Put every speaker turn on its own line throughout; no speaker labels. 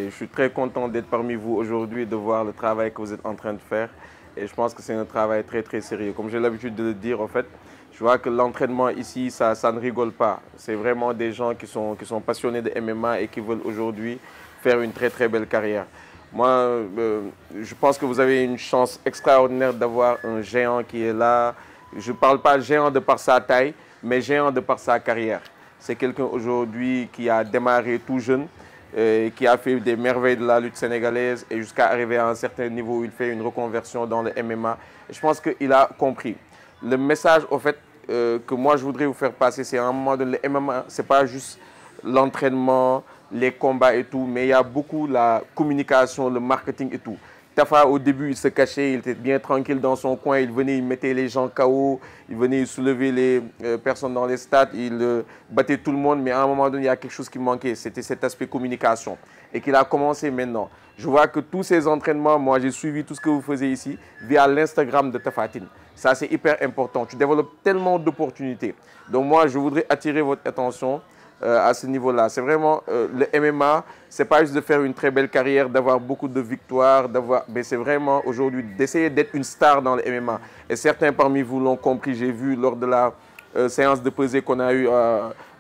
Et je suis très content d'être parmi vous aujourd'hui et de voir le travail que vous êtes en train de faire. Et je pense que c'est un travail très sérieux. Comme j'ai l'habitude de le dire, en fait, je vois que l'entraînement ici, ça ne rigole pas. C'est vraiment des gens qui sont passionnés de MMA et qui veulent aujourd'hui faire une très belle carrière. Moi, je pense que vous avez une chance extraordinaire d'avoir un géant qui est là. Je ne parle pas géant de par sa taille, mais géant de par sa carrière. C'est quelqu'un aujourd'hui qui a démarré tout jeune, qui a fait des merveilles de la lutte sénégalaise et jusqu'à arriver à un certain niveau où il fait une reconversion dans le MMA. Et je pense qu'il a compris. Le message, au fait, que moi je voudrais vous faire passer, c'est à un moment donné, le MMA, ce n'est pas juste l'entraînement, les combats et tout, mais il y a beaucoup la communication, le marketing et tout. Tafa, au début, il se cachait, il était bien tranquille dans son coin, il venait, il mettait les gens KO, il venait, il soulevait les personnes dans les stades, il battait tout le monde, mais à un moment donné, il y a quelque chose qui manquait, c'était cet aspect communication. Et qu'il a commencé maintenant. Je vois que tous ces entraînements, moi j'ai suivi tout ce que vous faisiez ici via l'Instagram de Tapha Tine. Ça, c'est hyper important. Tu développes tellement d'opportunités. Donc moi, je voudrais attirer votre attention à ce niveau-là. C'est vraiment le MMA, c'est pas juste de faire une très belle carrière, d'avoir beaucoup de victoires, mais c'est vraiment aujourd'hui d'essayer d'être une star dans le MMA. Et certains parmi vous l'ont compris, j'ai vu lors de la séance de pesée qu'on a eue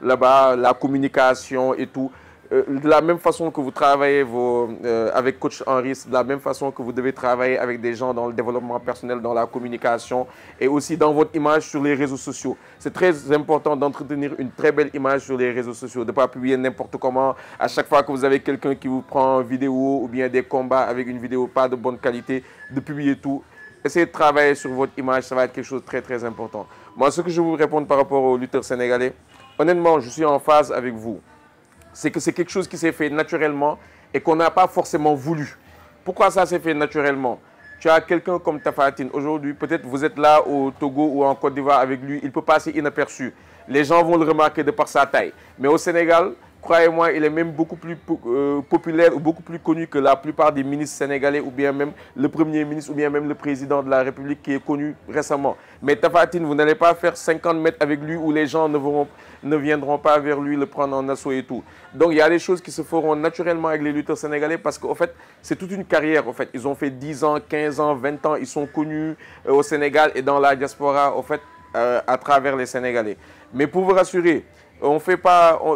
là-bas, la communication et tout. De la même façon que vous travaillez avec Coach Henry, de la même façon que vous devez travailler avec des gens dans le développement personnel, dans la communication et aussi dans votre image sur les réseaux sociaux. C'est très important d'entretenir une très belle image sur les réseaux sociaux, de ne pas publier n'importe comment. À chaque fois que vous avez quelqu'un qui vous prend une vidéo ou bien des combats avec une vidéo pas de bonne qualité, de publier tout. Essayez de travailler sur votre image, ça va être quelque chose de très important. Moi, ce que je vous répondre par rapport aux lutteurs sénégalais, honnêtement, je suis en phase avec vous. C'est que c'est quelque chose qui s'est fait naturellement et qu'on n'a pas forcément voulu. Pourquoi ça s'est fait naturellement? Tu as quelqu'un comme Tapha Tine. Aujourd'hui, peut-être vous êtes là au Togo ou en Côte d'Ivoire avec lui, il peut passer inaperçu. Les gens vont le remarquer de par sa taille. Mais au Sénégal, croyez-moi, il est même beaucoup plus populaire ou beaucoup plus connu que la plupart des ministres sénégalais ou bien même le Premier ministre ou bien même le président de la République qui est connu récemment. Mais Tapha Tine, vous n'allez pas faire 50 mètres avec lui où les gens ne viendront pas vers lui le prendre en assaut et tout. Donc il y a des choses qui se feront naturellement avec les lutteurs sénégalais parce qu'en fait, c'est toute une carrière. En fait. Ils ont fait 10 ans, 15 ans, 20 ans. Ils sont connus au Sénégal et dans la diaspora, en fait, à travers les Sénégalais. Mais pour vous rassurer,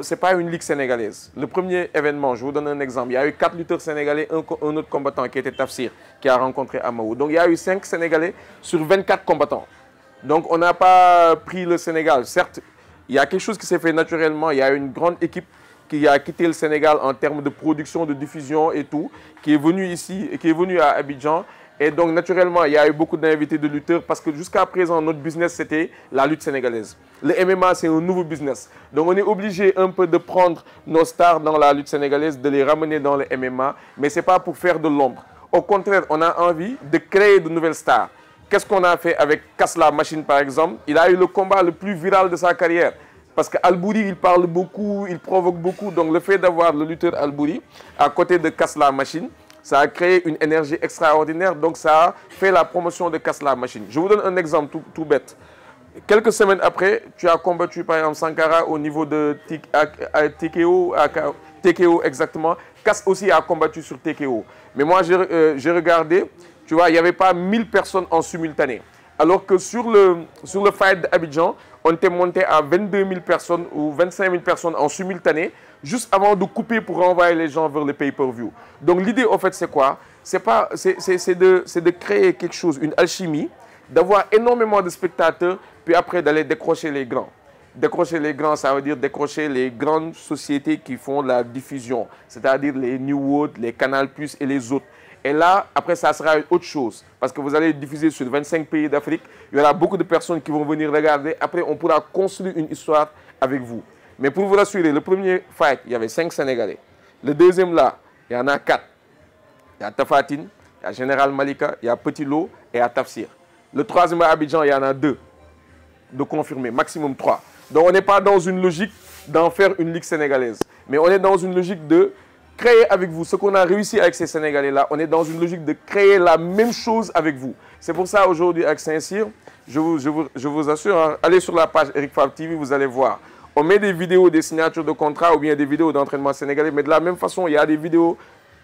c'est pas une ligue sénégalaise. Le premier événement, je vous donne un exemple. Il y a eu 4 lutteurs sénégalais, un autre combattant qui était Tafsir, qui a rencontré Amaou. Donc il y a eu 5 Sénégalais sur 24 combattants. Donc on n'a pas pris le Sénégal. Certes, il y a quelque chose qui s'est fait naturellement. Il y a une grande équipe qui a quitté le Sénégal en termes de production, de diffusion et tout, qui est venue ici, qui est venue à Abidjan. Et donc, naturellement, il y a eu beaucoup d'invités de lutteurs parce que jusqu'à présent, notre business, c'était la lutte sénégalaise. Le MMA, c'est un nouveau business. Donc, on est obligé un peu de prendre nos stars dans la lutte sénégalaise, de les ramener dans le MMA, mais ce n'est pas pour faire de l'ombre. Au contraire, on a envie de créer de nouvelles stars. Qu'est-ce qu'on a fait avec Kasla Machine, par exemple? Il a eu le combat le plus viral de sa carrière. Parce qu'Albouri, il parle beaucoup, il provoque beaucoup. Donc, le fait d'avoir le lutteur Albouri à côté de Kasla Machine, ça a créé une énergie extraordinaire, donc ça a fait la promotion de Kasla Machine. Je vous donne un exemple tout bête. Quelques semaines après, tu as combattu par exemple Sankara au niveau de TKO exactement. Kas aussi a combattu sur TKO. Mais moi, j'ai regardé, tu vois, il n'y avait pas 1000 personnes en simultané. Alors que sur le fight d'Abidjan, on était monté à 22 000 personnes ou 25 000 personnes en simultané, juste avant de couper pour renvoyer les gens vers le pay-per-view. Donc l'idée, en fait, c'est quoi? C'est de créer quelque chose, une alchimie, d'avoir énormément de spectateurs, puis après d'aller décrocher les grands. Décrocher les grands, ça veut dire décrocher les grandes sociétés qui font la diffusion, c'est-à-dire les New World, les Canal+, et les autres. Et là, après, ça sera autre chose. Parce que vous allez diffuser sur 25 pays d'Afrique. Il y aura beaucoup de personnes qui vont venir regarder. Après, on pourra construire une histoire avec vous. Mais pour vous rassurer, le premier fight, il y avait 5 Sénégalais. Le deuxième, là, il y en a 4. Il y a Tapha Tine, il y a Général Malika, il y a Petit Lo et il y a Tafsir. Le troisième à Abidjan, il y en a 2 de confirmer, maximum 3. Donc, on n'est pas dans une logique d'en faire une ligue sénégalaise. Mais on est dans une logique de créer avec vous ce qu'on a réussi avec ces Sénégalais-là. On est dans une logique de créer la même chose avec vous. C'est pour ça, aujourd'hui, avec Saint-Cyr, je vous assure, hein, allez sur la page Eric Favre TV, vous allez voir. On met des vidéos des signatures de contrat ou bien des vidéos d'entraînement sénégalais, mais de la même façon, il y a des vidéos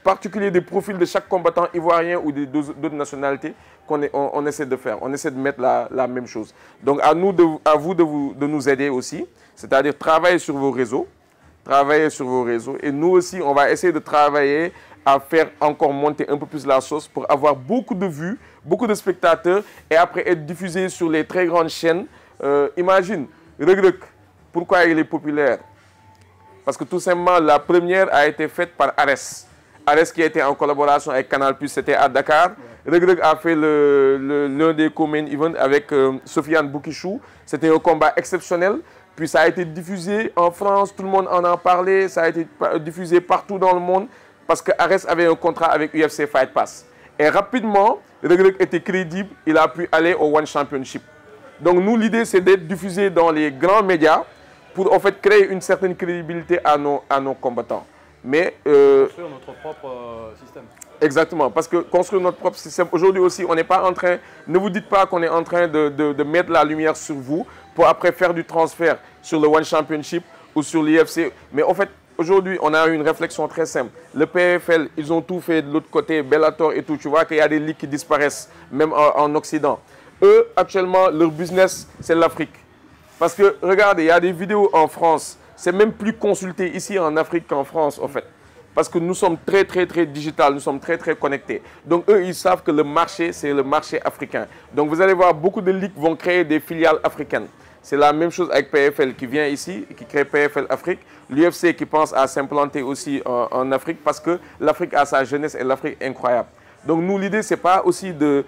particulier des profils de chaque combattant ivoirien ou d'autres nationalités qu'on essaie de faire. On essaie de mettre la même chose. Donc à vous de nous aider aussi, c'est-à-dire travailler sur vos réseaux. Travailler sur vos réseaux. Et nous aussi, on va essayer de travailler à faire encore monter un peu plus la sauce pour avoir beaucoup de vues, beaucoup de spectateurs et après être diffusé sur les très grandes chaînes. Imagine, Reug Reug, pourquoi il est populaire? Parce que tout simplement, la première a été faite par Ares. Ares qui était en collaboration avec Canal+, c'était à Dakar. Reug Reug a fait l'un des co-main events avec Sofiane Boukissou. C'était un combat exceptionnel. Puis ça a été diffusé en France, tout le monde en a parlé. Ça a été diffusé partout dans le monde parce que Ares avait un contrat avec UFC Fight Pass. Et rapidement, Reug Reug était crédible. Il a pu aller au One Championship. Donc nous, l'idée, c'est d'être diffusé dans les grands médias pour en fait créer une certaine crédibilité à nos combattants. Mais
construire notre propre système.
Exactement, parce que construire notre propre système, aujourd'hui aussi, on n'est pas en train, ne vous dites pas qu'on est en train de mettre la lumière sur vous pour après faire du transfert sur le One Championship ou sur l'IFC. Mais en fait, aujourd'hui, on a une réflexion très simple. Le PFL, ils ont tout fait de l'autre côté, Bellator et tout. Tu vois qu'il y a des ligues qui disparaissent, même en Occident. Eux, actuellement, leur business, c'est l'Afrique. Parce que, regardez, il y a des vidéos en France. C'est même plus consulté ici en Afrique qu'en France, en fait. Parce que nous sommes très digital, nous sommes très connectés. Donc eux, ils savent que le marché, c'est le marché africain. Donc vous allez voir, beaucoup de ligues vont créer des filiales africaines. C'est la même chose avec PFL qui vient ici, qui crée PFL Afrique. L'UFC qui pense à s'implanter aussi en Afrique parce que l'Afrique a sa jeunesse et l'Afrique est incroyable. Donc nous, l'idée, c'est pas aussi de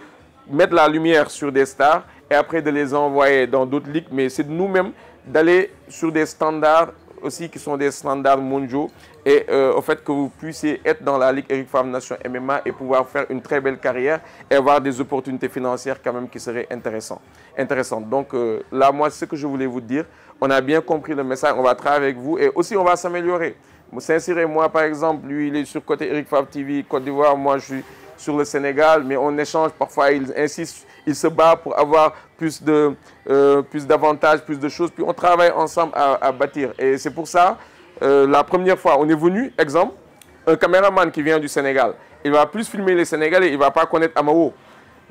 mettre la lumière sur des stars et après de les envoyer dans d'autres ligues, mais c'est de nous-mêmes d'aller sur des standards aussi qui sont des standards mondiaux et au fait que vous puissiez être dans la Ligue Eric Favre Nation MMA et pouvoir faire une très belle carrière et avoir des opportunités financières quand même qui seraient intéressantes. Donc là, moi, c'est ce que je voulais vous dire. On a bien compris le message, on va travailler avec vous et aussi on va s'améliorer. Sincèrement, moi, par exemple, lui, il est sur côté Eric Favre TV, Côte d'Ivoire, moi, je suis sur le Sénégal, mais on échange, parfois il insiste, il se bat pour avoir plus d'avantages, plus de choses, puis on travaille ensemble à bâtir. Et c'est pour ça, la première fois, on est venu, exemple, un caméraman qui vient du Sénégal, il va plus filmer les Sénégalais, il ne va pas connaître Amao.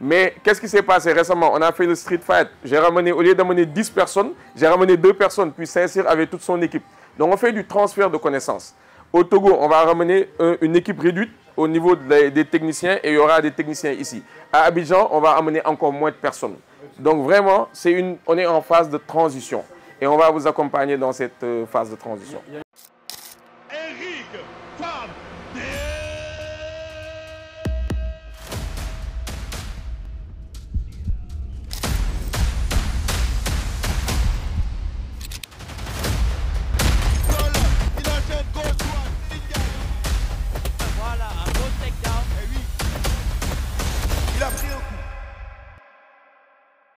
Mais qu'est-ce qui s'est passé récemment? On a fait le street fight, j'ai ramené, au lieu d'amener 10 personnes, j'ai ramené 2 personnes, puis Saint-Cyr avec toute son équipe. Donc on fait du transfert de connaissances. Au Togo, on va ramener une équipe réduite au niveau des techniciens et il y aura des techniciens ici. À Abidjan, on va amener encore moins de personnes. Donc vraiment, on est en phase de transition et on va vous accompagner dans cette phase de transition.